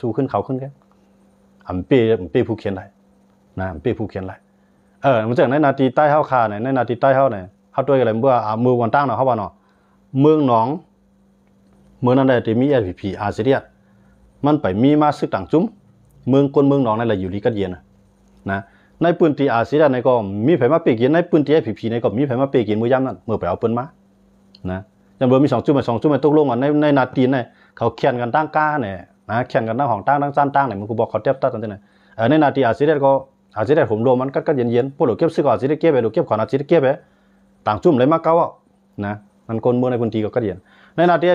สู้ขึ้นเขาขึ้นแค่เป้ผู้เขียนไรนะเป้ผู้เขียนไรมันจากในนาทีใต้เฮาคาเนี่ยในนาทีใต้เฮาเนี่ยเฮาด้วยอะไรเมื่อมือวันตั้งเนาะเฮาว่าเนาะเมืองหนองเมืองนั้นได้ที่มี SPP อาเซียนมันไปมีมาซึกต่างจุ้มเมืองคนเมืองหนองนั่นแหละอยู่ดีกัดเย็นนะในปืนตีอาเซียนในก็มีไผมาเปกินในปืนตี SPP ในก็มีไผมาเปกินมือย่ำนั่นเมื่อไปเอาปืนมานะจำเบอร์มี2 จุ้มตกลงกันในนาทีเนี่ยเขาแข่งกันตั้งก้าเนี่ยนะแข่งกันตั้งห้องตั้งสั้นตั้งเนี่ยมันกูบอกเขาเทียบตัดกันเนี่ยในนาทีอาเซียนก็อาจจะได้ผมรวมมันก็เย็นๆพวกเราเก็บซื้อก็อาจจะได้เก็บไปเราเก็บขอนอาจจะได้เก็บไปต่างจุ่มเลยมากเก้านะมันคนเมืองในพื้นที่ก็เย็นในนาที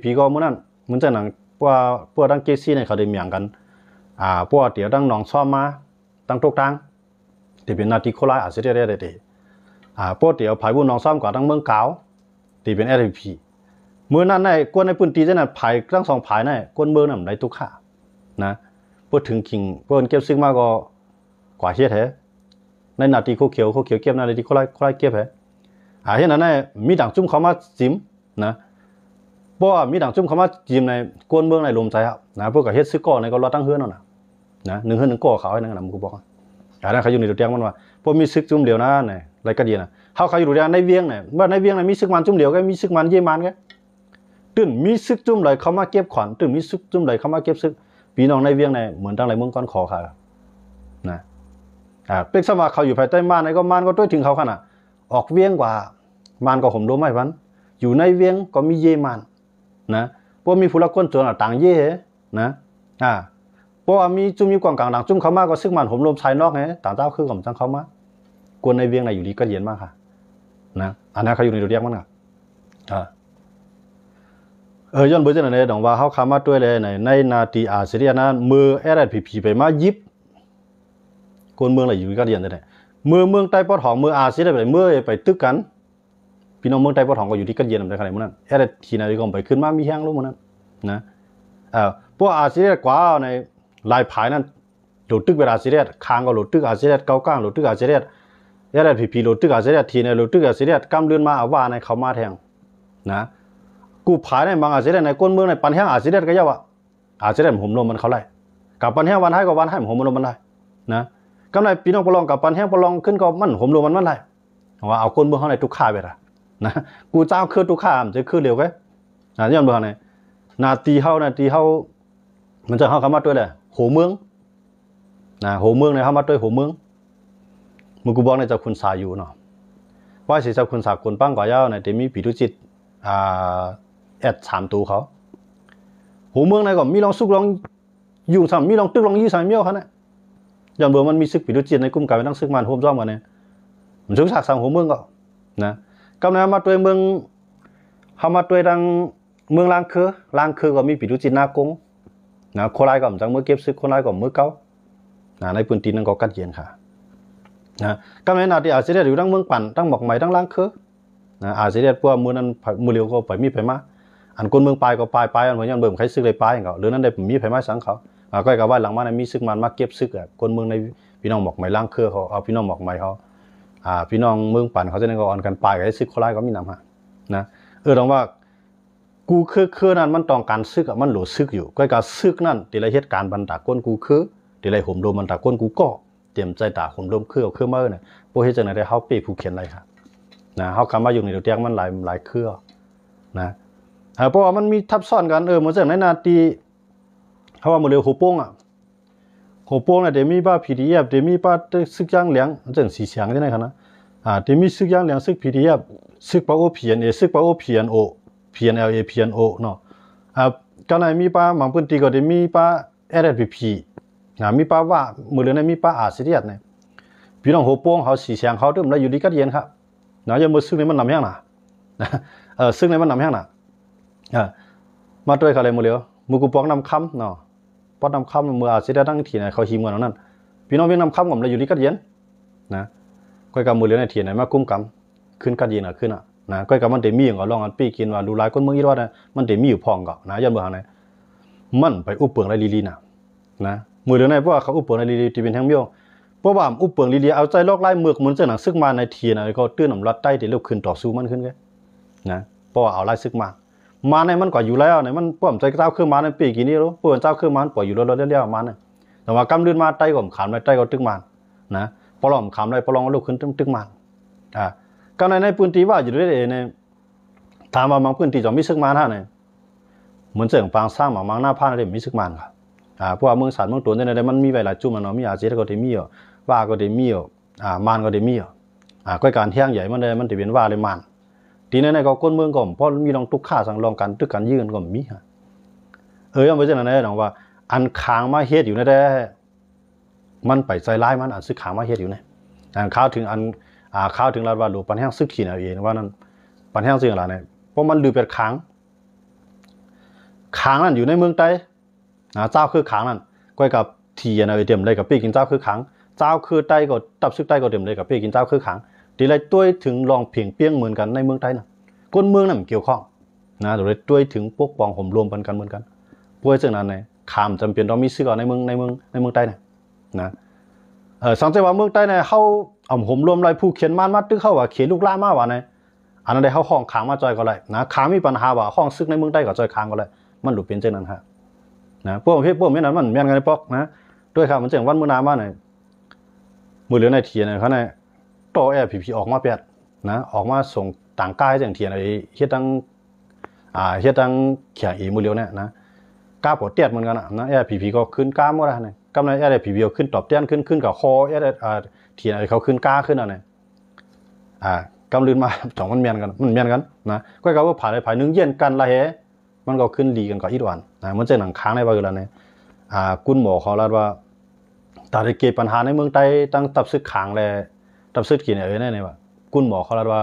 พีก็เมื่อนั้นเหมือนจะหนังพวกดังเกซี่เนี่ยเขาได้เมียงกันพวกเดี๋ยวดังหนองซ้อมมาตั้งทุกทางที่เป็นนาทีโคราชอาจจะได้พวกเดี๋ยวภายบุญหนองซ้อมกว่าดังเมืองเก่าที่เป็น SPP เมื่อนั้นในกวนในพื้นที่จะนั่นภายทั้ง2ภายในกวนเมืองนั่นได้ทุกข่านะพวกถึงคิงพวกเก็บซื้อมาก็กว่าเฮ็ดแท้ในนาทีเขาเขียวเก็บนาทีเขาไล่เก็บแท้เฮ็ดนั้นได้มีด่างจุ่มเขามาจิ้มนะเพราะว่ามีด่างจุ่มเขามาจิ้มในกวนเมืองในลมใจครับนะพวกก็เฮ็ดซื้อก่อในก็รอตั้งเฮือนนั่นน่ะนะ1เฮือน1ก่อเขาให้นั่นน่ะมึงกูบอกนั้นเขาอยู่ในตัวเตียงมันว่าพวกมีซึกจุ่มเดียวนะนี่ไรก็ดีนะเฮาเขาอยู่ในเวียงเนี่ยว่าในเวียงน่ะมีซึกมันจุ่มเดียวก็มีซึกมันเยมันก็ตื่นมีซึกจุ่มเลยเขามาเก็บขวัญตื่นมีซึกจุ่มเลยเขามาเก็บซึกพี่น้องในเวียงเนี่ยเหมือนตั้งหลายเมืองก้อนขอค่ะนะเป็นสมาเขาอยู่ภายใต้ม่านก็ม่านก็ด้วยถึงเขาขนาดออกเวียงกว่าม่านก็ผมรู้ไหมพันอยู่ในเวียงก็มีเยมันนะพวกมีผู้ละก้นโจรต่างเย่นะเพราะว่ามีจุ่มมีกว่างกลางต่างจุ่มเขามากก็ซึ่งมันผมรวมชายนอกไงต่างเจ้าคือของจังเขามากวนในเวียงในอยู่ดีก็เย็นมากค่ะนะอันนั้นเขาอยู่ในตัวเรียกมั้งย้อนเบอร์จะไหนดองว่าเขาขามาด้วยเลยในนาทีอาเซียนนั้นมือSPPไปมายิบคนเมืองอะไรอยู่ก็เรียนได้เมืองใต้ปอดหองเมืองอาเซียนไปเมื่อไปตึกกันพี่น้องเมืองใต้ปอดหองก็อยู่ที่กันเย็นอะไรขนาดนั้นทีไหนก็ไปขึ้นมามีแห้งลงมันนั้นนะพวกอาเซียนกว่าในลายผายนั้นโหลดตึกเวลาอาเซียนคางก็โหลดตึกอาเซียนเก้าก้างโหลดตึกอาเซียนSPPโหลดตึกอาเซียนทีในโหลดตึกอาเซียนกำเลื่อนมาเอาว่าในเขามาแทงนะกูผายในบางอาเซียนในก้นเมืองในปันแห้งอาเซียนก็ยาวอาเซียนผมลมมันเขาไล่กับปันแห้งวันให้ก็วันให้ผมลมมันไล่นะกำไรพี่น้องประลองกับปันแห้งประลองขึ้นก็มันผมรวมมันไล่ว่าเอาคนเมืองเขาในทุกข่าไปละนะกูเจ้าคือทุกข่ามันจะคือเร็วไงย้อนเบอร์ไหนนาตีเฮามันจะเข้าคำว่าด้วยเลยโหเมืองโหเมืองในเข้ามาด้วยโหเมืองมึงกูบอกในเจ้าคุณสาอยู่เนาะว่าสิเจ้าคุณสาคนปั้งกว่าเย้าในเดมีปีตุจิต3ตัวเขาโหเมืองในก็มีลองสุกลองอยู่ซ้ำมีลองตึกลองยี่สามเมี่ยวเขาเนี่ยย้อนเบอร์มันมีซึกปีตุจิตในกลุ่มกายตั้งซึกมันโฮมซ่อมกันเนี่ยมันซึกสักสังโหเมืองก็นะกำลังมาตัวเมืองเขามาตัวดังเมืองลางคือก็มีปีตุจิตนากงนะโคราชก็จังเมื่อเก็บซึกโคราชก็เมื่อเก้าในพื้นที่นั้นก็กัดเย็นค่ะนะกำลังนาที่อาเซียนอยู่ดังเมืองปั่นดังหมอกใหม่ดังลางคืออาเซียนพวกมือนั้นมือเลี้ยวก็ไปมีไผมาอันคนเมืองปลายก็ปลายอันเหมือนยันเบิ่มใครซึกเลยปลายเขาหรือนั้นได้มีไผมาสังเขาก็กับว่าหลังมาในมีซึกมันมาเก็บซึกคนเมืองในพี่น้องหมอกใหม่ล่างคือเขาเอาพี่น้องหมอกใหม่เขาพี่น้องเมืองปั่นเขาจะนั่งก็อ่อนกันปลายกับซึกโคราชก็มีนำฮะนะต้องว่ากูคือนั้นมันต้องการซึกมันหลุดซึกอยู่ก็กับซึกนั่นที่ไรเหตุการณ์บรรดาก้นกูคือที่ไรห่มโดมบรรดาก้นกูก็เตรียมใจตาห่มโดมคือเอาคือเมื่อเนี่ยพวกที่จะไหนได้เขาปีผู้เขียนอะไรครับนะเขาคำว่าอยู่ในตัวเตียงมันหลายเครือนะเพราะว่ามันมีทับซ้อนกันเหมือนจากในนาทีเขาว่าโมเดลหัวโป้งหัวโป้งเนี่ยเดี๋ยวมีป้าPDFเดี๋ยวมีป้าซึกย่างเหลียงจังสีเสียงใช่ไหมครับนะเดี๋ยวมีซึกย่างเหลียงซึกPDFซึกป้าโอPNAซึกป้าโอPNO PNLA PNO เนาะก็ในมีป้าบางพื้นที่ก็เดี๋ยวมีป้าSPPมีป้าว่ามือเรือในมีป้าอาเซียนเนี่ยพี่น้องหัวโป้งเขาสีเสียงเขาด้วยมันอยู่ดีกัดเย็นครับนะยังมือซึ่งในมันนำแห้งซึ่งในมันนำแห้งมาด้วยเขาเลยมือเลียวมือกูปองนำคำเนาะปอนนำคำมืออาเซียนตั้งทีไหนเขาหิมกันนั่นพี่น้องเวียงนำคำกับเราอยู่ดีกัดเย็นนะก้อยกับมือเลียวในทีไหนมากุ้มกำขึ้นกัดเย็นขึ้นนะก้อยกับมันเดมี่ก็ลองอันปีกินว่าดูลายคนเมืองอีรอดนะมันเดมี่อยู่พองก็นะยันเบอร์หางไหนมันไปอุปเปิงไรลีนะมือเลียวในเพราะว่าเขาอุปเปิงไรลีที่เป็นแท่งเบี้ยวเพราะว่าอุปเปิงลีเอาใจลอกไล่เมือกเหมือนเจ้าหนังซึกมาในทีนะก็ตื้นหนำรัดใต้ที่เลือกขึ้นต่อสู้มันขึ้นแค่นะเพราะว่าเอาไล่ซึกมา มาในมันก็อยู่แล้วเนี่ยมันป้อมใจเจ้าขึ้นมาในปีกี่นี้รู้ป้อมเจ้าขึ้นมาปล่อยอยู่รถเลี้ยวมาเนี่ยแต่ว่ากำลื่นมาใต้ก็ขามใต้ก็ตึกมันนะปลอมขามได้ปลองลูกขึ้นตึกมันก็ในพื้นที่ว่าอยู่ด้วยเนี่ยถามว่าบางพื้นที่จะมีซึกมันฮะเนี่ยเหมือนเสียงปางสร้างมังหน้าผ้าเนี่ยมีซึกมันครับเพราะว่าเมืองสันเมืองตัวเนี่ยมันมีหลายจุ่มมันเนาะมีอาเซียนก็ได้มีว่าก็ได้มีมันก็ได้มีก็การเที่ยงใหญ่มันเลยมันจะเป็นว่าเลยมันทีนี้ในก็ก้นเมืองก็เพราะมีลองตุกข่าสั่งลองกันตึกกันยืนก็มีฮะยังไม่ใช่นั่นนะน้องว่าอันค้างมาเฮ็ดอยู่นั่นแหละมันไปใจร้ายมันอันซึกค้างมาเฮ็ดอยู่เนี่ยข้าวถึงอันข้าวถึงรัฐว่าดูปัญหาซึกขีน่ะเองว่านั้นปัญหาซึ่งอะไรเนี่ยเพราะมันดูเป็นค้างนั่นอยู่ในเมืองใต้เจ้าคือค้างนั่นก้อยกับทีนะเต็มเลยกับปีกินเจ้าคือค้างเจ้าคือใต้ก็ตับซึกใต้ก็เต็มเลยกับปีกินเจ้าคือค้างทีไรตัวถึงลองเพียงเปี้ยงเหมือนกันในเมืองใต้น่ะก้นเมืองนั่นเกี่ยวข้องนะตัวไรตัวถึงปกป้องห่มรวมกันเหมือนกันป่วยจากนั้นเนี่ยขามจำเป็นต้องมีซึกในเมืองใต้นะสังเกตว่าเมืองใต้เนี่ยเขาห่มรวมลายผู้เขียนม่านมัดตึกเข้าว่าเขียนลูกล่ามาว่าเนี่ยอันนั้นได้เขาห้องค้างมาจอยก็เลยนะค้างมีปัญหาว่าห้องซึกในเมืองใต้ก็จอยค้างก็เลยมันหลุดเป็นเช่นนั้นฮะนะพวกนี้นั้นมันเมียนกันในปอกนะด้วยครับมันเจ๋งวันเมื่อนานมาเนี่ยมือเหลือในเทียนเนี่ยเขาเนี่ยต่อแอร์ผีออกมาเปียดนะออกมาส่งต่างกายอย่างเทียนไอ้เฮ็ดตั้งเขียงอีมือเหลียวเนี่ยนะกล้าปวดเตี้ยเหมือนกันนะแอร์ผีก็ขึ้นกล้าหมดแล้วเนี่ยกำลังแอร์ผีขึ้นตอบเตี้ยขึ้นกับคอแอร์เทียนไอ้เขาขึ้นกล้าขึ้นอะไรกำลืนมาสองมันเมียนกันนะก็กล่าวว่าผ่านนึงเย็นกันละเหมันก็ขึ้นดีกันกว่าอีกวันนะมันจะหนังค้างในบางเวลาเนี่ยคุณหมอเขาเล่าว่าตาได้เกิดปัญหาในเมืองใต้ตั้งตับซึกขางเลยตับซึกกี่เนี่ยว่าคุณหมอเขาเล่าว่า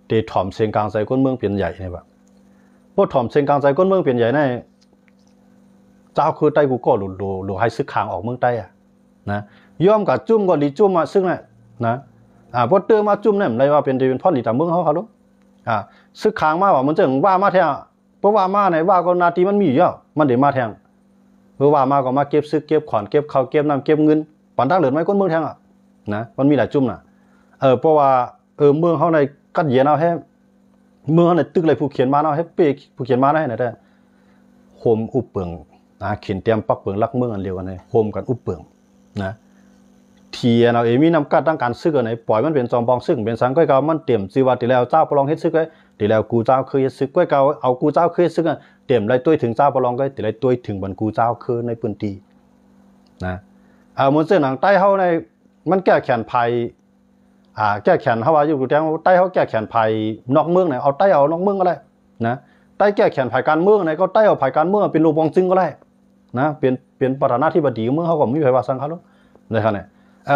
เดถ่อมเสียงกลางใจก้นเมืองเปลี่ยนใหญ่เนี่ยว่าพวกถ่อมเสียงกลางใจก้นเมืองเปลี่ยนใหญ่เนี่ยเจ้าคือใต้กูก็หลุดให้ซึกขางออกเมืองใต้นะย่อมกับจุ่มก็ดีจุ่มมาซึ่งเนี่ยนะพอเติมมาจุ่มเนี่ยอะไรว่าเป็นพ่อหลีตามเมืองเขาลูกซึกขางมาว่ามันจะว่ามาแท้เพราะว่ามาไหนว่าก็นาทีมันมีอยู่มันเดี๋ยวมาแทงเพราะว่ามาก็มาเก็บซึกเก็บขอนเก็บข้าวเก็บน้ำเก็บเงินปันทักเหลือไม่ก้นเมืองแทงนะมันมีหลายจุ่มนะเพราะว่าเมืองเขาในกัดเย็นเอาให้เมืองเขาในตึกเลยผู้เขียนมาเอาให้เป๊กผู้เขียนมาได้ไหนได้โฮมอุบเปิงเขียนเตรียมปักเปิงรักเมืองอันเดียวกันเลยโฮมกันอุบเปิงนะเทียนเอามีนำกัดตั้งการซึกอันไหนปล่อยมันเป็นจอมปองซึกเป็นสังก้อยเก่ามันเตรียมซีวัติแล้วเจ้าประลองเฮ็ดซึกไว้ตีแล้วกูเจ้าเคยซึกก้อยเก่าเอากูเจ้าเคยซึกเตรียมไรตัวถึงเจ้าประลองก็ตีไรตัวถึงบรรกูเจ้าคือในพื้นที่นะมันเส้นหนังใต้เขาในมันแก้แขนภัยแก้แขนเขาว่าอยู่แถวใต้เขาแก้แขนภัยนอกเมืองไหนเอาใต้เอานอกเมืองก็ได้นะใต้แก้แขนภัยการเมืองไหนก็ใต้เอาภัยการเมืองเป็นลูกบองจึงก็ได้นะเป็นประธานาธิบดีเมืองเขาก็มีไผว่าสังเขาเลยนะครับเนี่ย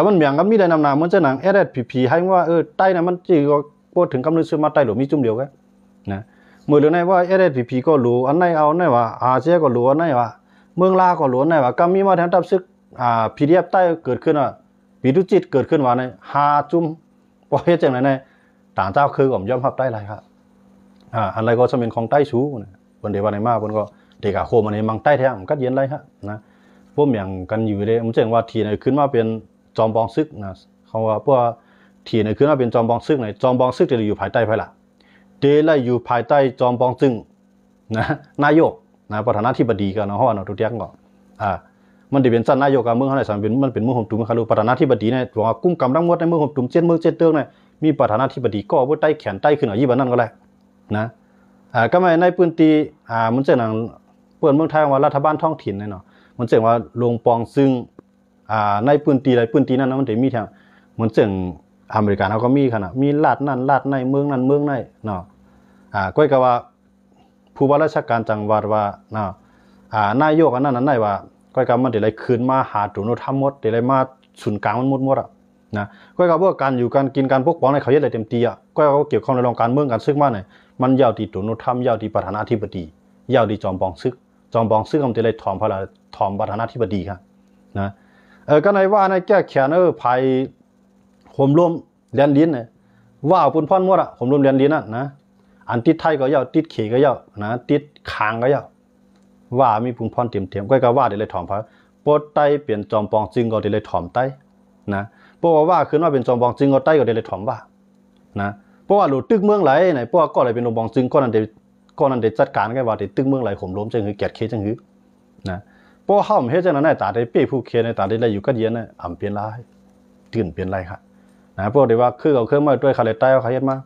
มันเหมียงกับมีได้นำนามันจะหนังผีให้ว่าใต้น่ะมันจีก็พูดถึงกำเนิดซื้อมาใต้หรือมีจุ่มเดียวกันนะมือเหลือในว่าผีก็รู้อันไหนเอาไหนว่าอาเซียก็รู้อันไหนว่าเมืองลาก็รู้อันไหนว่ากำมีมาแทนทับซึกPDF ใต้เกิดขึ้นปีดุจิตเกิดขึ้นว่าใน5จุ่มพอเฮ็ดจังได๋ในต่างเจ้าคือก็ยอมรับได้หลายครับอะไรก็จะเป็นของใต้ชูเพิ่นได้ว่าในมาเพิ่นก็เด็กโคมันในมังใต้แท้มันก็เย็นเลยครับนะพวกเหมียงกันอยู่เลยมันแจ้งว่าทีไหนขึ้นมาเป็นจอมบองซึกนะเขาว่าพวกทีไหนขึ้นมาเป็นจอมบองซึกไหนจอมบองซึกจะอยู่ภายใต้ไผล่ะเดลัยอยู่ภายใต้จอมบองซึกนะนายกนะประธานาธิบดีกันเนาะเฮาทุกอย่างก็มันได้เป็นชั้นนายกกับเมืองเฮาได้มันเป็นเมืองห่มตุ่มครับประธานาธิบดีเนี่ยว่ากุมกำลังหมดในเมืองห่มตุ่ม7เมือง7เตืองเนี่ยมีประธานาธิบดีก็บ่ใต้แขนใต้ขึ้นอีบัดนั้นก็ได้นะก็ไม่ในพื้นที่มันจะหนังเปิ้นเมืองไทยว่ารัฐบาลท้องถิ่นเนาะมันเจ๋งว่าลงปองซึ่งในพื้นที่ใดพื้นที่นั้นมันจะมีทางเหมือนเจ๋งอเมริกันเขาก็มีขนาดมีลาดนั่นลาดในเมืองนั้นเมืองในเนาะก็คือว่าผู้ว่าราชการจังหวัดว่าเนาะนายกอันนั้นว่าก็คือมันได้คืนมาหาตุนธรรมหมดได้มาศูนย์กลางมันหมดนะก็คือว่าการอยู่การกินการปกป้องในเขาเฮ็ดได้เต็มที่ก็เกี่ยวข้องในเรื่องการเมืองการซึกมาเนี่ยมันยาวที่ตุนธรรมยาวที่ประธานาธิบดียาวที่จอมปองซึกมันจะได้ถอมประธานาธิบดีครับนะก็ในว่าในแก้แขนภัยห่มรวมแดนลิ้นเนี่ยว่าเอาปุ่นพ่อนหมดห่มรวมแดนลิ้นนะอันติดไทยก็ยาวติดเขก็ยาวนะติดคางก็ยาวว่ามีปุ่นพ่อนเต็มก็ว่าได้เลยถอมพระปดไตเปลี่ยนจอมปองจึงก็ได้เลยถอมไตนะเพราะว่าขึ้นว่าเป็นจอมปองจึงก็ไตก็ได้เลยถอมว่านะเพราะว่าหลุดตึกเมืองไหลไหนเพราะว่าก็เลยเป็นลมปองจึงก็นั่นได้ ก่อนนั้นได้จัดการกันว่าได้ตึกเมืองไหลข่มล้มจังหือแกดเคจังหือนะเพราะห้อมเฮ็ดจังนั้นตาได้เป้ผู้เคในตาได้อยู่กับเย็นน่ะอ่ำเปลี่ยนลายตื่นเปลี่ยนไรครับนะพวกที่ว่าคือเอาเครื่องมาด้วยคาเลใต้เอาเขาเฮ็ดมา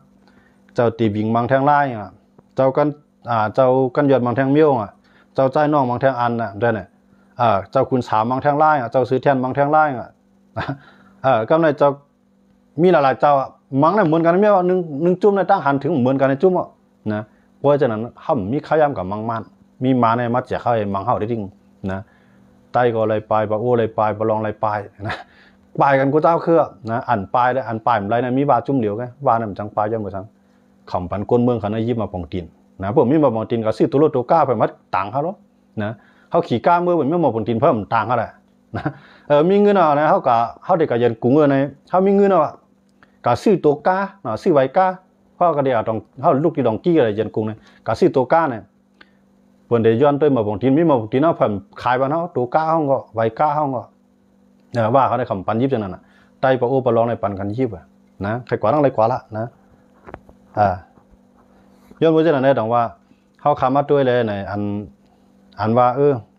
เจ้าตีบิงมังแทงลายอ่ะเจ้ากันยอดมังแทงเมี้ยวอ่ะเจ้าใจน้องมังแทงอันน่ะได้น่ะเจ้าคุณสามมังแทงลายอ่ะเจ้าซื้อแทนมังแทงลายอ่ะก็ในเจ้ามีหลายๆเจ้ามังน่ะเหมือนกันเมี้ยวนึงจุ่มในตั้งหันถึงเหมือนกันในจุ่มอ่ะนะเพราะฉะนั้นเฮามีข้าวยำกับมังมันมีมาในมัดแจกข้าวให้มังเฮาได้จริงนะไตก็เลยปลายปะโอ้เลยปลายปะลองเลยปลายนะปลายกันกูเจ้าคือนะอันปลายได้อันปลายมันไรนะมีว่าจุ่มเหลียวไงว่านั่นจังปลายย่อมบ่จังขำปันก้นเมืองเขานะยิบมาปองตีนนะพวกมีมาปองตีนก็ซื้อตัวรถตัวก้าไปมัดต่างเขาหรอนะเขาขี่ก้าเมื่อเหมือนมาปองตีนเพิ่มต่างเขาแหละนะมีเงินเอานะเขาเด็กก็ยันกุ้งเงินในเขามีเงินเอาก็ซื้อตัวก้าซื้อไว้ก้าเพราะก็เดี๋ยวต้องเขาลูกที่ดองกี้อะไรยันกุ้งเนี่ยก็ซื้อตัวก้าเนี่ยเพิ่นได้ย้อนตัวมาปองตีนมีมาปองตีนเอาเพิ่มขายบ้านเขาตัวก้าห้องก็ไว้ก้าห้องก็ว่าเขาได้คำปันยิบจังนั้นน่ะไตปะโอปะลองในปันกันยิบนะใครกว่าต้องอะไรกว่าละนะย้อนว่าจะนั่นได้ดังว่าเขาคำมาด้วยเลยในอันว่า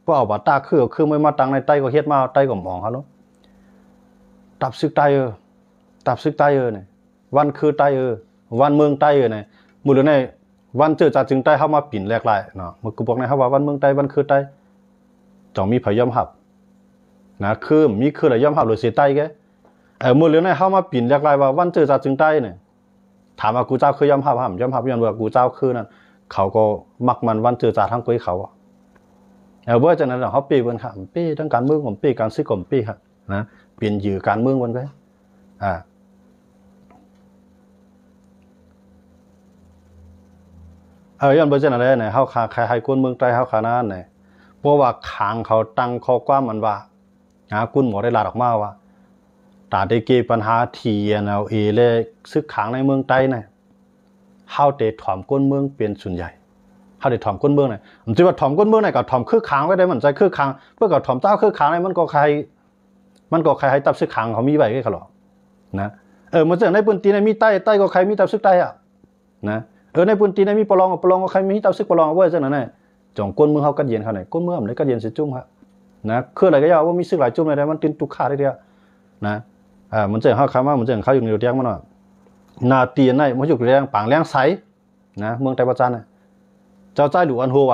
พวกเอาบาตาคือไม่มาตังในไตก็เฮ็ดมาไตก็มองเขาเนาะตับซึกไตตับซึกไตเนี่ยวันคือไตวันเมืองไตเนี่ยมูลในวันเจอจ่าจึงไตเข้ามาปิ่นแหลกหลายเนาะมันกูบอกนะครับว่าวันเมืองไตวันคือไตจ่องมีพยอมหับนะคือมีคืออะไรย่อมหับหรือเสียไตแกมูลในเข้ามาปิ่นแหลกหลายว่าวันเจอจ่าจึงไตเนี่ยถามว่ากูเจ้าคือย่อมหับย่อมหับย้อนว่ากูเจ้าคือนั่นเขาก็มักมันวันเจอจ่าทั้งกุ้ยเขาเว่าจากนั้นเขาปีวันค่ะปีทั้งการเมืองผมปีการซื้อกลมปีครับนะเปลี่ยนยือการเมืองวันก็ย้อนไปจากนั้นเลยเนี่ยเขาใครกุ้นเมืองใต้เขาขานั้นเนี่ยเพราะว่าขางเขาตั้งข้อกว้างมันว่ากุ้นหมอได้ลาดออกมาว่าตาได้เกี่ยปัญหาทีNLAเลยซึกขางในเมืองใต้เนี่ยเขาเตะถอมก้นเมืองเป็นส่วนใหญ่เขาได้ถอมก้นเมืองเนี่ยผมคิดว่าถอมก้นเมืองเนี่ยกับถอมคือขางไว้ได้มันใจคือขางเพื่อกับถอมเจ้าคือขางเนี่ยมันก็ใครให้ตับซึกขางเขามีไว้ก็หรอนะมันจะในพื้นที่ในมีใต้ก็ใครมีตับซึกใต้นะในพื้นที่ในมีปลองก็ใครมีตับซึกปลองไว้จังนั้นเนี่ยจ่องก้นเมืองเขากัดเย็นเขาไหนก้นเมืองไหนกัดเย็นเสียจุ่มครับนะคืออะไรก็ยาวว่ามีซึกหลายจุ่มเลยได้มันตินตุกขาได้เดียวนะมันจะเขาคำว่ามันจะเขาอยู่ในเตียงมันหน่อยนาตีนในมันอยู่ในเตียงปางเลี้ยงใสนะเมืองไต้ประจันเนี่ยเจ้าใจหลวงหัว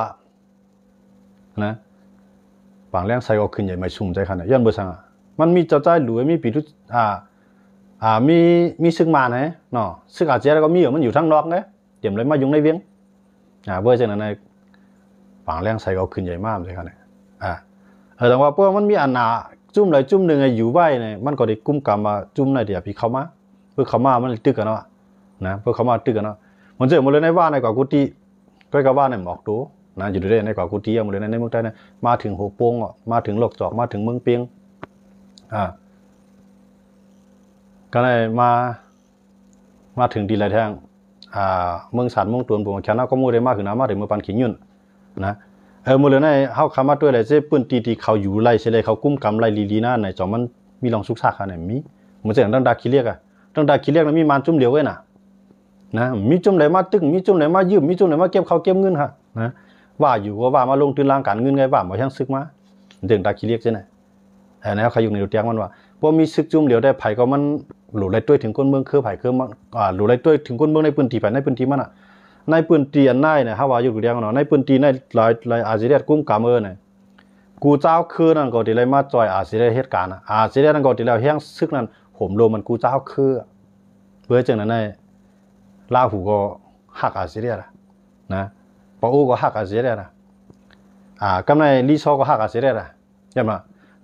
นะปางเลี้ยงใสก็ขึ้นใหญ่ไม่ชุ่มใจขนาดย้อนเบอร์สังมันมีเจ้าใจหลวงมีปีทุมีซึ่งมาเนี่ยเนาะซึ่งอาจจะก็มีมันอยู่ทั้งนอกเนี่ยเดี๋ยวเลยมายุ่งในเวียงเบอร์จากนั้นในปางเลี้ยงใสก็ขึ้นใหญ่มากเลยขนาดแต่ว่าเพราะมันมีอันนาจุ่มเลยจุ่มหนึ่งอยู่ไว้เนี่ยมันก็ได้กุ้มกำมาจุ่มในเดียพี่เขามาเพื่อเขามามันตึกกันเนาะนะเพื่อเขามาตึกกันเนาะมันเจอหมดเลยในว่าในกว่ากุฏิก็กว่าเนี่ยหมอกดูนะอยู่ด้วยในกว่ากุฏิหมดเลยในเมืองใต้เนี่ยมาถึงหัวโป่งมาถึงหลอกจอกมาถึงเมืองเปียงก็เลยมาถึงดีไรแทงเมืองสารเมืองตวนผมแค่นั้นก็มูได้มากถึงน้ำมาถึงเมืองปันขิงยุ่นนะมูลเลยในเขาคำมาด้วยเลยเจ้ปืนตีเขาอยู่ไล่เฉลยเขากุ้มกำไล่ลีน่าในจอมันมีลองซุกซากขนาดมีเหมือนเสียงตั้งดาคิเรียกตั้งดาคิเรียกนั้นมีมันจุ่มเดียวไว้นะมีจุ่มไหนมาตึงมีจุ่มไหนมายืมมีจุ่มไหนมาเก็บเขาเก็บเงินค่ะนะว่าอยู่ก็ว่ามาลงทุนร่างการเงินไงว่ามาช่างซึกมาเรื่องดาคิเรียกใช่ไหมแล้วใครอยู่ในเตียงมันว่าพอมีซึกจุ่มเดียวได้ไผ่ก็มันหลุดไล่ตัวถึงก้นเมืองคือไผ่คือมันหลุดไล่ตัวถึงก้นเมืองในพื้นที่ไผ่ในพื้นที่มันในพื้นที่อันไหนเนี่ยฮาวาอยู่เดียงเนาะในพื้นที่ในหลายอาเซียนกุ้มกามเนี่ยกูเจ้าคือนั่นก็ที่ไรมาจอยอาเซียนเหตุการณ์อาเซียนนั่นก็ที่เราแห้งซึกนั่นห่มโลมันกูเจ้าคือเพื่อจังนั้นในลาหูก็หักอาเซียนนะปะอูก็หักอาเซียนกำในลีซอก็หักอาเซียนใช่ไหม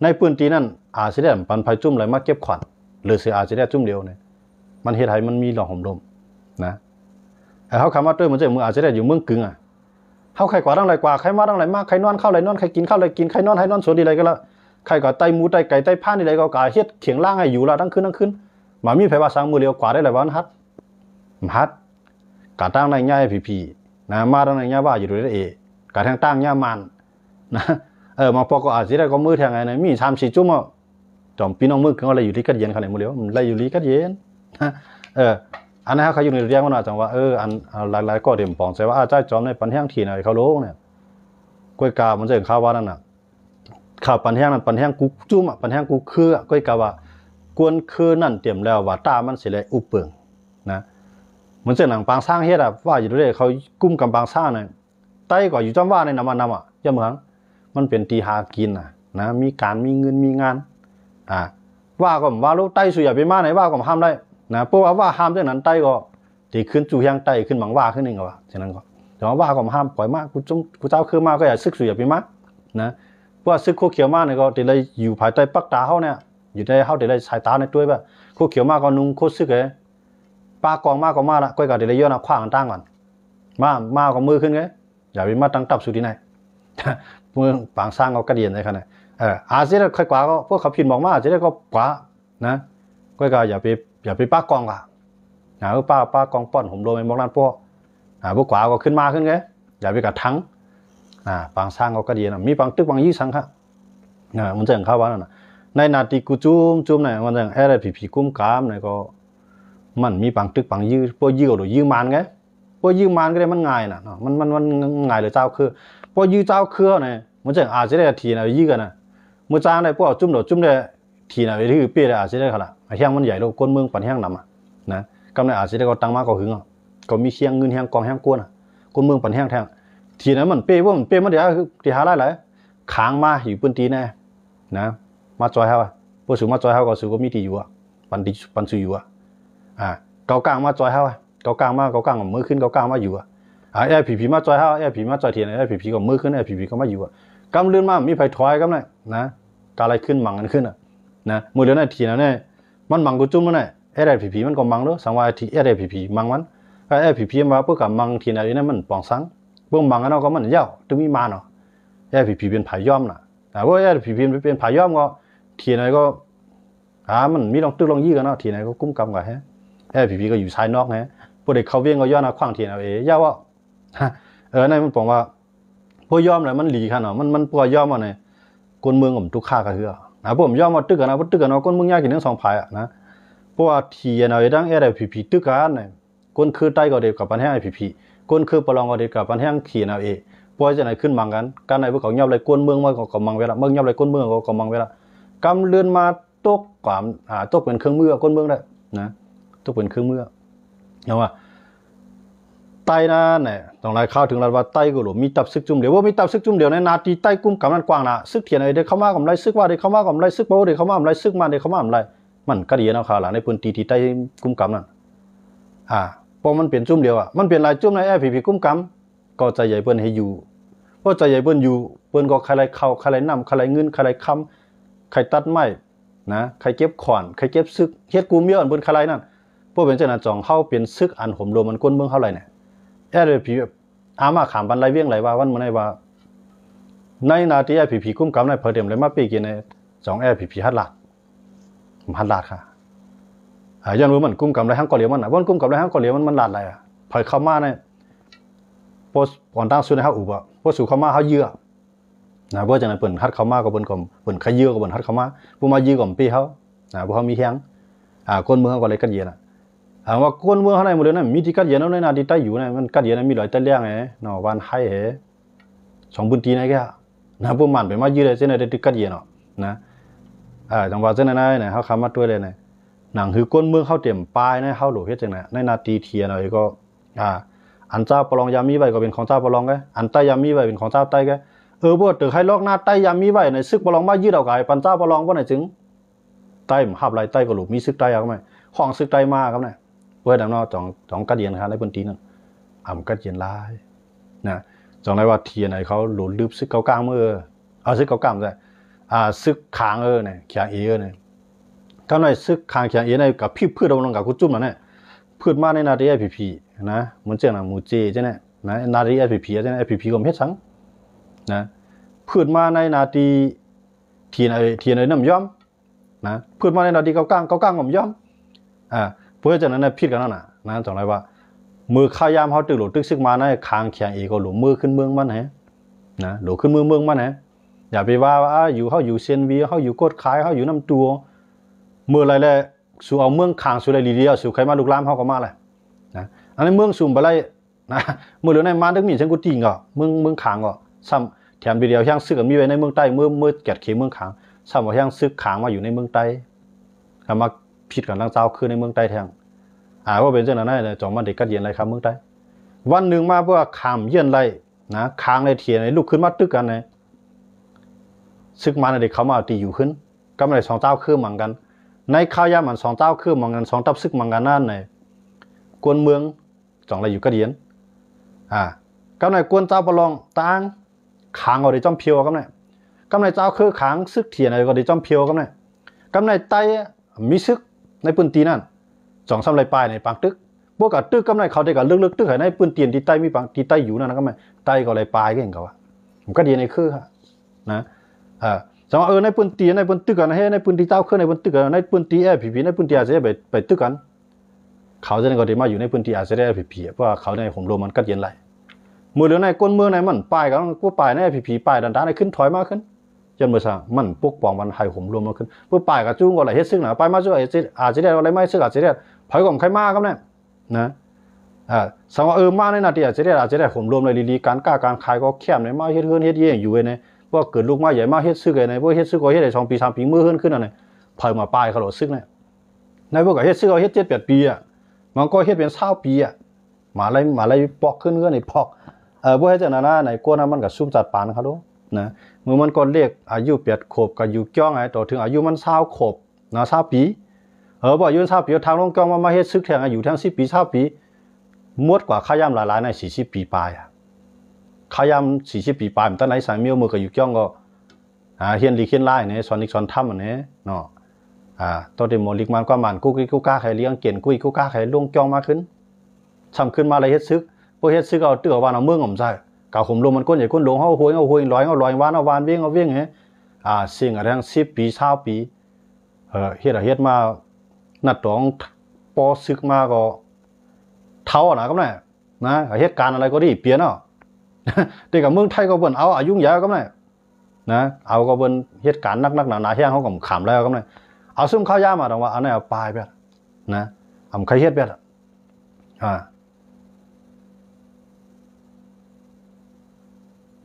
ในพื้นที่นั่นอาเซียนปันไผ่จุ่มไหลมาเก็บขวัญหรือเสียอาเซียนจุ่มเดียวเนี่ยมันเหตุให้มันมีหลอกห่มลมนะเขาคำว่าด้วยมันจะมืออาจจะได้อยู่เมืองกึ่งเขาใครกว่าตั้งไรกว่าใครมาตั้งไรมากใครนอนเข้าไรนอนใครกินเข้าไรกินใครนอนให้นอนสวนดีไรก็แล้วใครก็ไตหมูไตไก่ไตผ้านี่ไรก็กาเฮ็ดเขียงล่างให้อยู่ละทั้งคืนมามีไผว่าสร้างมือเดียวกว่าได้ไรวันฮัดกาตั้งในง่ายผีนะมาตั้งในง่ายว่าอยู่ด้วยกาทางตั้งง่ายมันนะมาพอก็อาจจะได้ก็มือแทงไงนะมี3-4 จุ่มจอมปีน้องมือเขาอะไรอยู่ที่กัดเย็นขนาดมือเดียวมันอะไรอยู่ที่กัดเย็น อันนั้นเขาอยู่ในเรียงว่าจังว่าอันหลายๆก็เดี๋ยวปองใจว่าใจจอมในปันแห้งทีไหนเขาโลเนี่ยก้อยกามันจะเห็นข่าวว่านั่นน่ะข่าวปันแห้งนั้นปันแห้งกูจุ่มปันแห้งกูคือก้อยกาว่ากวนคือนั่นเตรียมแล้วว่าตามันสิเลยอุปเปิงนะมันจะหนังปางสร้างเฮ็ดว่าอยู่ด้วยเขากุ้มกำปางสร้างเนี่ยไต้ก็อยู่จำว่าในน้ำมันย่าเหมือนมันเป็นตีหากินนะมีการมีเงินมีงานว่าก็ว่าลูกไต้สุยอย่าไปมาไหนว่าก็ห้ามได้นะเพราะว่าห้ามจากนั้นไต้ก็ตีขึ้นจู่ยังไต้ขึ้นหมังว่าขึ้นหนึ่งก็ว่าฉะนั้นก็แต่ว่าก็ห้ามปล่อยมากกูเจ้าคือมาก็อย่าซึกสุยอย่าไปมานะเพราะซึกโคเขียวมากเนี่ยก็ตีเลยอยู่ภายใต้ปักตาเขาเนี่ยอยู่ในเขาตีเลยสายตาในตัวแบบโคเขียวมากก็นุ่งโคซึกเลยปากองมากก็มาละก้อยก็ตีเลยย้อนขว้างตั้งก่อนมาก็มือขึ้นไงอย่าไปมาตั้งตับสุดที่ไหนมือปางสร้างเขากระเดียนเลยขนาดอาจจะได้ค่อยกว่าก็พวกเขาพิมพ์บอกมาอาจจะได้ก็กว่านะก็อย่าไปป้ากองป้ากองป้อนผมโดนเป็นบอกนั่นพวกกว่าก็ขึ้นไงอย่าไปกัดทั้งปางสร้างเขากระเดียนมีปางตึกปางยี่สังครับมันจะเห็นข้าวว่านั่นในนาทีกูจุ่มเนี่ยมันจะอะไรผีกุ้มกามเนี่ยก็มันมีปางตึกปางยื้อพวกยื้อหรือยื้อมันไงพวกยื้อมันก็ได้มันง่ายนะมันง่ายเลยเจ้าคือพวกยื้อเจ้าคือเนี่ยมันจะอาจจะได้ทีนะยื้อกันนะเมื่อจ้างได้พวกจุ่มได้ทีนะที่เปี้ยได้อาจจะได้ขนาดเฮียงมันใหญ่โลก้นเมืองปันเฮียงนำนะกำลังอาจจะได้ก็ตั้งมากก็หึงก็มีเชียงเงินเฮียงกองเฮียงก้นก้นเมืองปันเฮียงแทงทีนั้นมันเปี้ยว่ามันเปี้ยมันเดี๋ยวที่หาได้ค้างมาอยู่พื้นที่แน่นะมาจอยเขาพวกสูมาจอยเขาก็สูก็มีที่อยู่ปันสูอยู่เกากลางมาจอยเขาเกากลางมือขึ้นเกากลางมาอยู่ผีมาจอยเขาผีมาจอยเทียนผีก็มือขึ้นผีก็มาอยู่กำเลื่อนมามีไฟถอยกำเลยนะกาอะไรขึ้นมังกันขึ้นนะมือเดือนนั้นทีนั้นเนี่ยมันมังกูจุ่มมันเนี่ยผีมันก็มังด้วยสังวาทีผีมังมันผีมาเพื่อกับมังทีนั้นเนี่ยมันปองสังเพื่อมังกันเราก็มันเย้าตึงมีมาเนาะผีเป็นผายย่อมน่ะแต่ว่าผีเป็นผายย่อมก็ทีนั้นก็มันมีลองตึกลองยี่กันเนาะทีนั้นก็กุ้มกำกันฮะผีก็อยู่ชายนอกฮะพวกเด็กเขาเวียงก็ย่อนะขว้างทีนั้นย่าว่านั่นมันบอกว่าพวกย่อมเลยมันหลีขนาดมันพวกย่อมมาเนี่ยก้นเมืองผมทุกข้าก็คือพวกผมย่อมมาตึกกันนะพวกตึกกันเนาะก้นเมืองยากกินทั้งสองภายนะพวกทีนะดังผีตึกกันเนี่ยก้นคือใต้ก็เด็กกับปันแห้งผีก้นคือปลองก็เด็กกับปันแห้งทีนะพวกจะไหนขึ้นมังกันการไหนพวกเขาย่อมเลยก้นเมืองมาก็มังเวลาเมืองย่อมเลยก้นเมืองก็มังเวลากำเลื่อนมาตกความตกเป็นเครื่องมือก้นเมืองได้นะตกเป็นเครื่องมือเอาว่าไต้นั่นเนี่ยต้องไล่ข้าวถึงเราว่าไต้ก็หลุมมีตับซึกจุ่มเดี๋ยวว่ามีตับซึกจุ่มเดี๋ยวในนาทีไต้กุ้มกำนั้นกว้างนะซึกเทียนอะไรเด็กเข้ามากำไรซึกว่าเด็กเข้ามากำไรซึกโบเด็กเข้ามากำไรซึกมาเด็กเข้ามากำไรมันก็ดีนะข่าวหลังในพื้นที่ที่ไต้กุ้มกำนั่นพอมันเปลี่ยนจุ่มเดียวมันเปลี่ยนลายจุ่มในผีกุ้มกำก็ใจใหญ่เปิ้นให้อยู่เพราะใจใหญ่เปิ้นอยู่เปิ้นก็ใครไรเข้าใครไรน้ำใครไรเงินใครไรคำใครตัดไม้นะใครเก็บขวานใครเก็บซึกเฮ็ดกูเมียอันเปิ้นใครไรนั่นพวกเป็นเจ้าหน้าจ่องเข้าเป็นซึกอันห่มรวมมันก้นเมืองเท่าไรเนี่ยผีมาขามบันไรเวียงไรว่าวันมันไหนว่าในนาทีผีกุ้มกำในเผยเดิมเลยมาปีกินในสองผีฮัดหลัดค่ะย้อนรู้มันกุ้มกำไรห้างกอเหลียวมันวันกุ้มกำไรห้างกอเหลียวมันหลัดอะไรเผยเข้ามาเนี่ยพอก่อนตั้งสุดในห้างอุบพอสู่เข้ามาเขาเยื่อนะเพราะจากนั้นเปิ่นฮัดเข้ามาก็เปิ่นกลมเปิ่นขยื่อก็เปิ่นฮัดเข้ามาผู้มายื่อก่อมปีเขาพวกเขามีแห้งก้นเมืองก็เลยกันเย็นว่าก้นเมืองเขาในหมดเลยนะมีที่กัดเย็นแล้วในนาทีใต้อยู่นะมันกัดเย็นมีหลายตะเลี้ยงเนาะวันไห้สองพื้นที่นะแกนะพวกมันไปมายืดเลยเส้นอะไรที่กัดเย็นเนาะนะจังหวะเส้นนั้นเนี่ยเขาคำมาตัวเลยนะหนังคือก้นเมืองเขาเตรียมปลายนะเขาหลุดเฮ็ดจังนะในนาทีเทียนอะไรก็อันเจ้าปลองยามีไว้ก็เป็นของเจ้าปลองไงอันใต้ยามีไว้เป็นของเจ้าใต้ไงพวกตึกให้ลอกหน้าใต้ยามีไว้ในซึกปลองมายืดเอาไก่ปันเจ้าปลองว่าไหนจึงใต้หับไหลใต้ก็หลุดมีซึกใต้เอาไหมห้องซึกใต้มาครับเนี่ยเพื่อดังนั้นจองกัดเย็นครับในพื้นที่นั้นกัดเย็นลายนะจองได้ว่าเทียนไหนเขาหลุดลืบซึกเกากลางมือซึกเกากลางเลยซึกขางเนี่ยขางเนี่ยก็ในซึกขางขางในกับพี่พืชดำรงกับกุจุ่มเนี่ยพืชมาในนาทีผีนะมันเจ้าหน้ามูเจใช่ไหมนะนาทีผีใช่ไหมผีก็ไม่เฮ็ดสังนะพืชมาในนาทีเทียนน้ำย้อมนะพืชมาในนาทีเกากลางผมย้อมเพื่อจากนั้นพิดกันนั่นนะจังไรว่ามือข้ายามเขาตึกหลุดตึกซึกมาในคางแข็งอีก็หลุดมือขึ้นเมืองมันนะหลุดขึ้นเมืองมันอย่าไปว่าอยู่เขาอยู่เซนวีเขาอยู่กดขายเขาอยู่น้ำตัวมืออะไรเลยสู่เอาเมืองคางสู่อะไรดีๆสู่ใครมาลุกล้ำเขาก็มาเลย นะอันนี้เมืองซุ่มไปไล่นะเมื่อเหลือในมาตึกมีเช่นกูตีงก็เมืองขางก็ซ้ำแถมเดียวแห้งซึกมีไว้ในเมืองใต้เมื่อแกดเขเมืองขางซ้ำว่าแห้งซึกขางมาอยู่ในเมืองใต้ก็มาผิดกันทางเจ้าคือในเมืองใต้แทงว่าเป็นเจ้าหน้าที่เลยจ่อมาเด็กกัดเย็นไรครับเมืองใต้วันหนึ่งมาเพื่อขามเย็นไรนะค้างในเทียนลุกขึ้นมาตึกกันเลยซึกมาในเด็กเขามาตีอยู่ขึ้นก็ไม่ได้สองเจ้าคือมังกันในข้าวยามันสองเจ้าคือมังกันสองทับซึกมังกันนั่นเลยกวนเมืองจ่องอะไรอยู่กัดเย็นก็ในกวนเจ้าประลองต่างขางก็ได้จอมเพียวกันเลยก็ในเจ้าคือขางซึกเทียนอะไรก็ได้จอมเพียวกันเลยก็ในไตมีซึกในปืนตีนั่นจ่องซ้ำไรปลายในปางตึกพวกกับตึกก็ในเขาได้กับลึกๆตึกในปืนเตียนที่ไตมีปางที่ไตอยู่นั่นก็ไม่ไตก็ไรปลายก็เห็นเขาผมก็ดีในคือนะจังว่าในปืนตีในปืนตึกกันให้ในปืนที่เจ้าคือในปืนตึกกันในปืนตีผีในปืนตีอาจจะไปตึกกันเขาจะในก็ได้มาอยู่ในปืนตีอาจจะได้ผีเพราะเขาในผมรวมมันก็เย็นไรมือเหลือในก้นเมืองในมันปลายกันพวกปลายในผีปลายดันในขึ้นถอยมากขึ้นจนเมื่อสักมันปกป้องมันให้ผมรวมมาขึ้นเพื่อป่ายกับจุ้งก็เลยเฮ็ดซึ่งนะไปมาช่วยอาจจะได้อะไรไม่ซึ่งอาจจะได้ถอยก่อนใครมาครับเนี่ยนะสมมติมาในนาทีอาจจะได้ผมรวมเลยลีการกล้าการขายก็แคบในมาเฮ็ดเฮือนเฮ็ดเยี่ยงอยู่ในพวกเกิดลูกมาใหญ่มาเฮ็ดซึ่งในพวกเฮ็ดซึ่งก็เฮ็ดได้2 ปี 3 ปีมือขึ้นอะไรเผยมาปลายเขาหลดซึ่งเนี่ยในพวกกับเฮ็ดซึ่งเขาเฮ็ด7 8 ปีมันก็เฮ็ดเป็น20 ปีมาอะไรปอกขึ้นเงื่อนในปอกพวกเฮ็ดจากนั้นในก้นมันกับซุ่มจัดปานเขาดูนะเมื่อมันก็เรียกอายุ8 ขวบกับอยู่จ้องต่อถึงอายุมัน20 ขวบนะ20 ปีบอกอายุ20 ปีทางลงจ้องมาเฮ็ดซึกแทงอยู่ทั้ง10 ปี20 ปีมดกว่าข้ายามหลายๆใน40 ปีปลายข้ายาม40 ปีปลายมันตั้งไหนสายเมียวมือกับอยู่จ้องก็เฮียนลีเขียนไล่เนี่ยสอนอีกสอนทำอันนี้เนาะตอนเดโมลิกมันก็มันกู้กล้าใครเลี้ยงเก่งกู้กล้าใครลงจ้องมาขึ้นซ้ำขึ้นมาเลยเฮ็ดซึกพวกเฮ็ดซึกเอาเตื้อว่าเอาเมืองผมใช่กาวผมลมมันก้นใหญ่ก้นหลงเขาหวยลอยวานเวียงเฮ้สิ่งอะไรทั้ง10 ปี20 ปีเฮ็ดมานัดตองปอซึกมาก็เท่านะก็ได้นะเหตุการณ์อะไรก็ดีเปลี่ยนแต่กับเมืองไทยก็เบิ่นเอาอายุยาวก็ได้นะเอาก็เบิ่นเหตุการณ์นักหนาแห้งเขาก็ขำแล้วก็ได้เอาซุ่มข้าวยามาตรงว่าอันนี้เอาปลายแบบนะทำใครเฮ็ดแบบ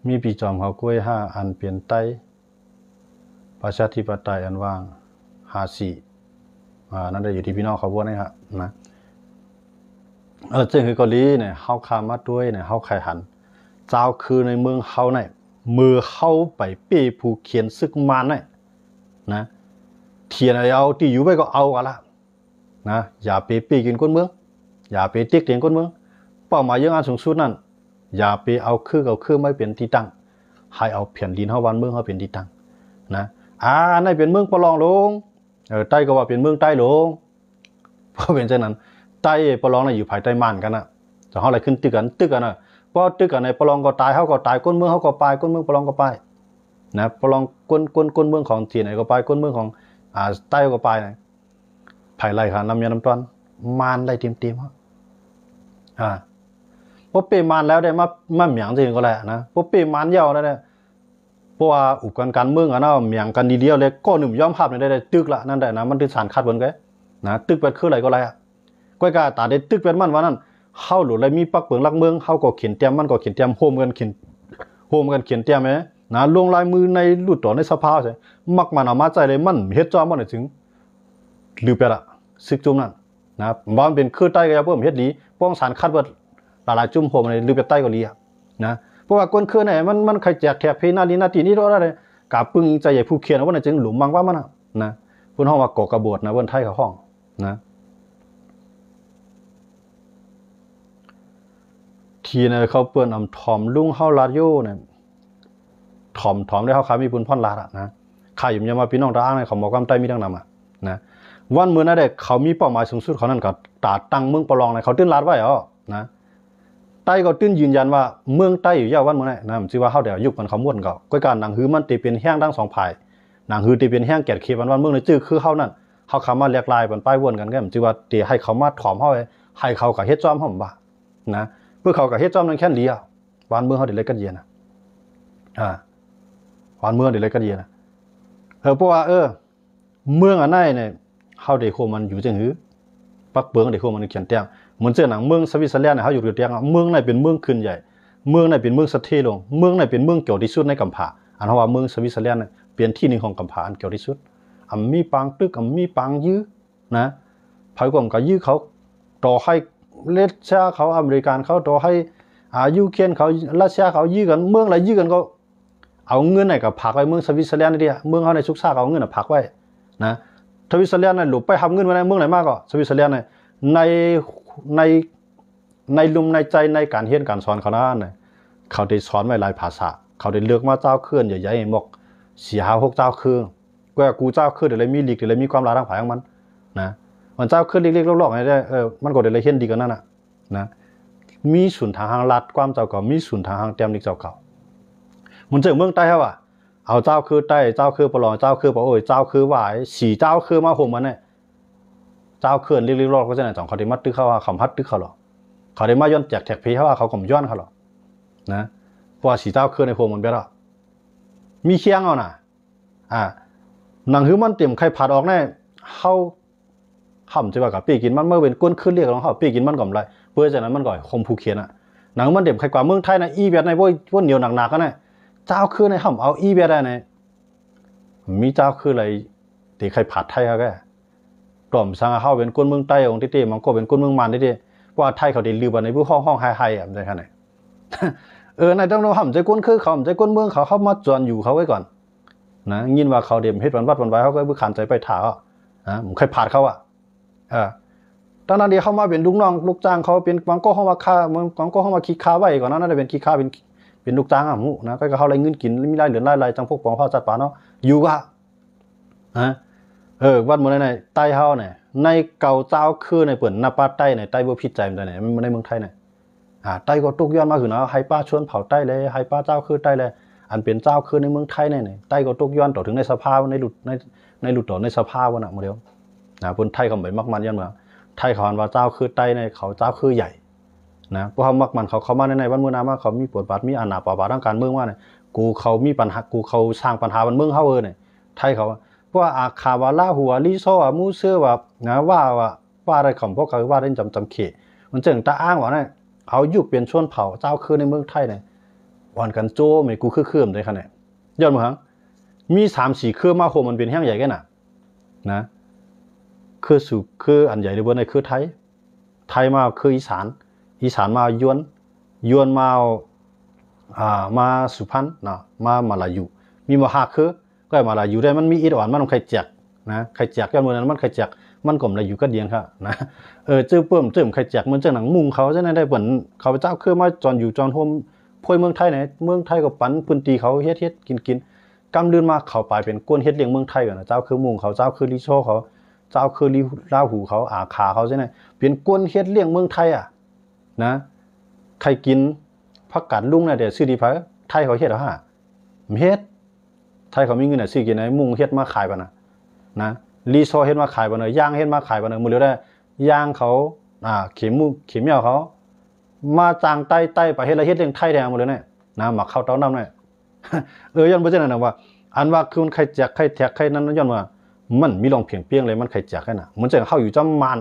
มีปีจอมเขากล้วย5 อันเปลี่ยนไตประชาธิปไตยอันว่าง54นั่นได้อยู่ที่พี่น้องเขาพูดนะครับนะจึงคือเกาหลีเนี่ยเฮาคามาด้วยเนี่ยเฮาไข่หันเจ้าคือในเมืองเฮาเนี่ยมือเข้าไปเป้ผู้เขียนซึกมานเนี่ยนะเทียนอะไรเอาที่อยู่ไว้ก็เอากันละนะอย่าไปเป้กินก้นเมืองอย่าไปติ๊กเตียงก้นเมืองเป้าหมายยังอันสูงสุดนั่นอย่าไปเอาคือไม่เป็นที่ตั้งให้เอาแผ่นดินเฮาวันเมืองเฮาเป็นที่ตั้งนะในเป็นเมืองประลองลงใต้ก็ว่าเป็นเมืองใต้ลงเพราะเป็นเช่นนั้นใต้ประลองน่ะอยู่ภายใต้ม่านกันน่ะจะเฮาอะไรขึ้นตึกกันน่ะเพราะตึกกันในประลองก็ตายเฮาก็ตายก้นเมืองเฮาก็ไปก้นเมืองประลองก็ไปนะประลองก้นเมืองของที่ไหนก็ไปก้นเมืองของใต้ก็ไปนะภายไล่ค่ะน้ำยาน้ำตอนม่านไล่เต็มๆพอเปมานแล้วได้มาเหมียงจริงก็แหละนะพอเปมานยาวแล้วเนี่ยเพราะว่าอุปกรณ์เมืองเนาะเหมียงกันดีเดียวเลยก็หนุ่มย้อมภาพได้ตึกละนั่นได้นะมันเป็นสารคัดบนกันนะตึกเป็นคืออะไรก็ไรก้อยกาตาได้ตึกเป็นมันว่านั่นเข้าหลุดเลยมีปักเปิงลักเมืองเข้าก็เขียนเตรียมมันก็เขียนเตรียมโฮมกันเขียนเตรียมนะลงลายมือในหลุดต่อในสภาใช่มักมันเอามาใจเลยมันเฮ็ดจอมันถึงหรือไปละซึกจุ่มนั่นนะบ้านเป็นคือใต้ก็ยังเพิ่มเฮ็ดดีป้องสารคัดว่าหลายจุ่มโฮมในหรือไปใต้ก็ดีนะเพราะว่าก้นคือไหนมันใครแจกแถบเพนาลีนาทีนี้ด้วยอะไรกาปึ้งใจใหญ่ผู้เขียนว่าในจึงหลุมบางว่ามันนะเพิ่นห้องว่าก่อกระบฏนะเพิ่นไทยเขาห้องนะทีเนี่ยเขาเปิ้นถอมลุงเฮาลาดโยเนี่ยถอมได้เฮาขามีปุนพ่อนลาดนะข้าอยู่ยามมาพี่น้องตาอ้างเนี่ยเขาบอกกำใต้มีดังนำนะวันมื้อนั้นได้เขามีเป้าหมายสูงสุดเขานั่นก็ตาตั้งเมืองประลองเนี่ยเขาตื้นลาดไว้นะใต้ก็ตื้นยืนยันว่าเมืองใต้อยู่ยาววันมื้อนั้นนะสิว่าเฮาได้ยุคมันเขาม่วนก็ก้อยการหนังหือมันติเป็นแห้งทั้ง2ฝ่ายหนังหือติเป็นแห้งแก่เขวันเมืองในจื้อคือเฮานั่นเฮาเข้ามาเรียกลายมันป้ายวนกันก็สิว่าติให้เขามาถอมเฮาให้เขาก็เฮ็ดจอมเฮาบ่นะเพื่อเขากับเฮ็ดจอมนั่นแค่เดียววันเมืองเขาเดี๋ยวเลยกันเย็นวันเมืองเดี๋ยวเลยกันเย็นเพราะว่าเมืองอันไหนเนี่ยเขาเดี๋ยวโคมันอยู่จังหือปักเบิงเดี๋ยวโคมันเขียนเตียง เหมือนเจอหนังเมืองสวิตเซอร์แลนด์เขาอยู่เตียงเมืองไหนเป็นเมืองขึ้นใหญ่เมืองไหนเป็นเมืองสะเทลงเมืองไหนเป็นเมืองเกี่ยวที่สุดในกัมพูชาอันว่าเมืองสวิตเซอร์แลนด์เป็นที่หนึ่งของกัมพูชาอันเกี่ยวที่สุดมีปังตึกมีปังยื้อนะภายกว่าก็ยื้อเขาต่อให้เลสเซียเขาอเมริกันเขาต่อให้ยูเครนเขารัสเซียเขายื้อกันเมืองอะไรยื้อกันก็เอาเงินไหนกับผักไว้เมืองสวิตเซอร์แลนด์นี่ดิเมืองเขาในซุกซ่าเอาเงินผักไว้นะสวิตเซอร์แลนด์หลุดไปทำเงินไว้ในเมืองไหนมากก็สวิตเซอร์แลนด์ในลุมในใจในการเรียนการสอนเขานั้นเขาได้สอนไว้หลายภาษาเขาได้เลือกมาเจ้าเคลื่อนใหญ่ๆหมก4-6เจ้าเครื่องก็กูเจ้าเคลื่อนเดี๋ยวเลยมีลีกเดี๋ยวเลยมีความลาทั้งฝ่ายของมันนะมันเจ้าเคลื่อนเล็กๆลอกๆอะไรได้มันก็เดี๋ยวเลยเห็นดีกันนั่นนะมีศูนย์ทางลัดความเจ้าเก่ามีศูนย์ทางเตรียมนิกเจ้าเก่ามันเจอเมืองใต้ครับว่าเอาเจ้าคือใต้เจ้าคือปลอเจ้าคือปะโอ้ยเจ้าคือหวาย4เจ้าคือมาห่มมันเนี่ยเจ้าเคลื่อนเล็กๆลอกก็จะไหนสองเขาได้มัดตึกเขาว่าเขาพัดตึกเขาหรอเขาได้มาย้อนแจกแท็กพีเขาว่าเขาก็ย้อนเขาหรอนะเพราะว่า4เจ้าเคลื่อนในโพมันไปแล้วมีเคียงเอาน่ะหนังหื้อมันเต็มไข่ผัดออกแน่เข้าห่ำจะว่ากับปีกินมันเมื่อเป็นก้นขึ้นเรียกของเขาปีกินมันก่อนไรเพื่อจากนั้นมันก่อยคมผูเขียนหนังมันเต็มไข่กว่าเมืองไทยนะอีเบียดในพวกเหนียวหนักๆกันนะเจ้าคือในห่ำเอาอีเบียดได้ในมีเจ้าคืออะไรตีไข่ผัดไทยเขาแก่กล่อมสังเข้าเป็นก้นเมืองใต้องค์ที่มันก็เป็นก้นเมืองมันที่ว่าไทยเขาได้ลืมในผู้ห้องไฮๆอะไรขนาดไหนในต้องเราห่ำใจก้นคือเขาห่ำใจก้นเมืองเขาเข้ามาจวนอยู่เขาไว้ก่อนนะยินว่าเขาเดี่ยมเฮ็ดวันวัดวันไว้เขาก็บุขันใจไปถ่าผมเคยผ่านเขาตอนนั้นเดียวเขามาเป็นลูกน้องลูกจ้างเขาเป็นบางก็เข้ามาฆ่าบางก็เข้ามาขี้ค้าไว้ก่อนนั้นน่าจะเป็นขี้ค้าเป็นลูกจ้างนะก็เขาอะไรเงินกินมีรายเหลือรายจังพวกปองผ้าจัดป่าเนาะอยู่ก็วัดหมดในใต้เฮาเนี่ยในเก่าเจ้าคือในเปิ่นนาป้าใต้ในใต้บ่ผิดใจมันไหนมันในเมืองไทยเนี่ยใต้ก็ตุกย้อนมาคือเนาะให้ป้าชวนเผาใต้เลยให้ป้าเจ้าคือใต้เลยอันเป็นเจ้าคือในเมืองไทยเนี่ยใต้ก็ตุกย้อนต่อถึงในสภาในหลุดต่อในสภาวะน่ะโมเดลคนไทยเขาไม่มักมันยันเมืองไทยเขาอันว่าเจ้าคือใต้ในเขาเจ้าคือใหญ่นะเพราะเขามักมันเขามาในวันเมืองนามาเขามีปวดบาดมีอาณาปาบาทางการเมืองว่าเนี่ยกูเขามีปัญหากูเขาสร้างปัญหาบันเมืองเขาเนี่ยไทยเขาเพราะว่าอาคาวาล่าหัวลิโซมูเสื้อแบบนะว่าอะไรคำพวกเขาว่าได้จำเขตมันจึงตาอ้างว่าเนี่ยเขาอยู่เป็นชนเผ่าเจ้าคือในเมืองไทยเนี่ยวันกันโจ้ไม่กูคือเคลื่อนได้ขนาดย้อนเมืองมี3-4เครื่องมาโฮมันเป็นแห้งใหญ่กันนะคืออันใหญ่ในบนในคือไทยมาคืออีสานมายวนมาสุพรรณนะมาลายูมีมาหาคือก็มาลายูได้มันมีอีดอ่อนมันใครแจกนะใครแจกกันเมืองนั้นมันใครแจกมันกลมลายูก็เดียงครับนะเจื้อเพิ่มใครแจกมันเจ้าหนังมุงเขาจะได้เหมือนเขาเจ้าคือมาจอนอยู่จอนโฮมพวยเมืองไทยเนี่ยเมืองไทยกับปั้นพื้นตีเขาเฮ็ดกินกำเดือนมาเขาไปเป็นก้นเฮ็ดเลี้ยงเมืองไทยก่อนนะเจ้าคือมุงเขาเจ้าคือลิโชเขาเจ้าคือลาหูเขาอาขาเขาใช่ไหมเป็นก้นเฮ็ดเลี้ยงเมืองไทยนะใครกินผักกาดลุงเนี่ยเดี๋ยวซื้อดีพักไทยเขาเฮ็ดเหรอฮะเฮ็ดไทยเขามีเงินซื้อกินไหนมุงเฮ็ดมาขายป่ะนะรีโซเฮ็ดมาขายป่ะเนยย่างเฮ็ดมาขายป่ะเนยมือเดียวได้ย่างเขาเข็มเมี่ยวเขามาจางไต้ไปเฮ็ดอะไรเฮ็ดเลี้ยงไทยแดงหมดเลยเนี่ยนะหมักข้าวเต้าน้ำเนี่ยย้อนไปเช่นนั้นว่าอันว่าคือใครแจกใครแท็กใครนั้นย้อนว่ามันมีลองเพียงเลยมันใครแจกกันมันจะเข้าอยู่จำมัน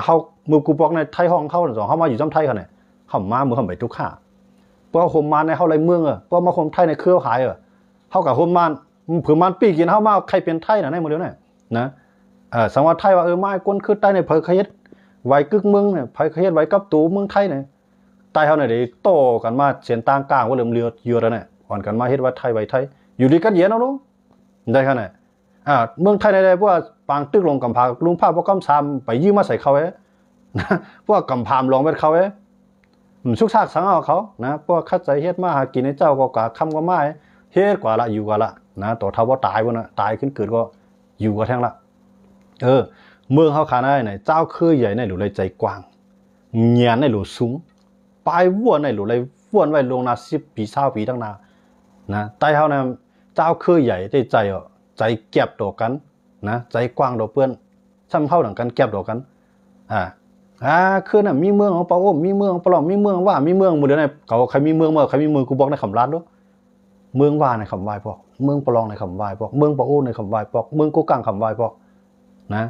เข้ามือกูบอกในไทยห้องเข้าสองเข้ามาอยู่จำไทยเขาเนี่ยเข้ามามือเข้าไปทุกข้าเพราะโฮมมันในเข้าไรเมืองเพราะมาคนไทยในเครือข่ายเข้ากับโฮมมันผืนมันปีกินเข้ามาใครเป็นไทยในหมดเลยเนี่ยนะสังวัตไทยว่าไม่ก้นคือใต้ในเผยขยัดไว้กึกเมืองเนี่ยเผยขยัดไว้กับตูเมืองไทยเนี่ยใต้เขาเนี่ยได้โตกันมาเสียนต่างกลางว่าเรือเยอะแล้วเนี่ยก่อนกันมาเฮ็ดว่าไทยไว้ไทยอยู่ดีกันเย็นเอาลูกได้ขนาดเมืองไทยในพวกปางตึกลงกำพาลุงภาพพวกกำซามไปยืมมาใส่เขาพวกกำพามลองไปเขาชุกชากสังเอาเขานะพวกคัดใจเฮ็ดมาหากินในเจ้าก็กะคำก็ไม่เฮ็ดกว่าละอยู่กว่าละนะต่อเท่าว่าตายพวกน่ะตายขึ้นเกิดก็อยู่ก็แท่งละเมืองเขาขาได้ไหนเจ้าคือใหญ่ในหลุเลยใจกว้างเงียนในหลุสูงปลายวัวในหลุเลยวัวไว้ลงนา10 ปี20 ปีตั้งนานนะใต้เขาเนี่ยเจ้าคือใหญ่ได้ใจแก็บดอกกันนะใจกว้างดอกเปื้อนซ้ำเข้าหลังกันแก็บดอกกันคือน่ะมีเมืองของปะโอ้มีเมืองปลอมมีเมืองว่ามีเมืองหมดเลยเขาใครมีเมืองใครมีเมืองกูบอกในคำรัดด้วยเมืองว่าในคำวายพอกเมืองปลองในคำวายพอกเมืองปะโอ้ในคำวายพอกเมืองกูกลางคำวายพอกนะ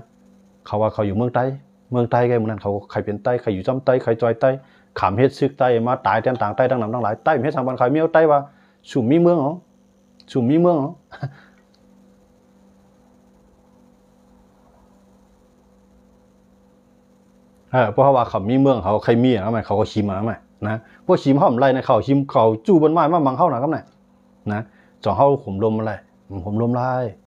เขาว่าเขาอยู่เมืองใต้ เมืองใต้แกเมืองนั้นเขาใครเป็นใต้ใครอยู่จำใต้ใครจอยใต้ขามเฮ็ดซึกใต้มาตายแทนต่างใต้ทั้งนำทั้งหลายใต้เฮ็ดทางบ้านใครเมียวใต้ว่าสุ่มมีเมืองเหรอสุ่มมีเมืองเหรอเพราะว่าเขามีเมืองเขาใครมีอ่ะมันเขาก็ชิมอ่ะมั้ยนะพวกชิมเฮาไรในเขาชิมเขาจู้บนไม้มาบังเฮาน่ะครับน่ะนะจ่อเฮาข่มลมอะไรข่มลมลาย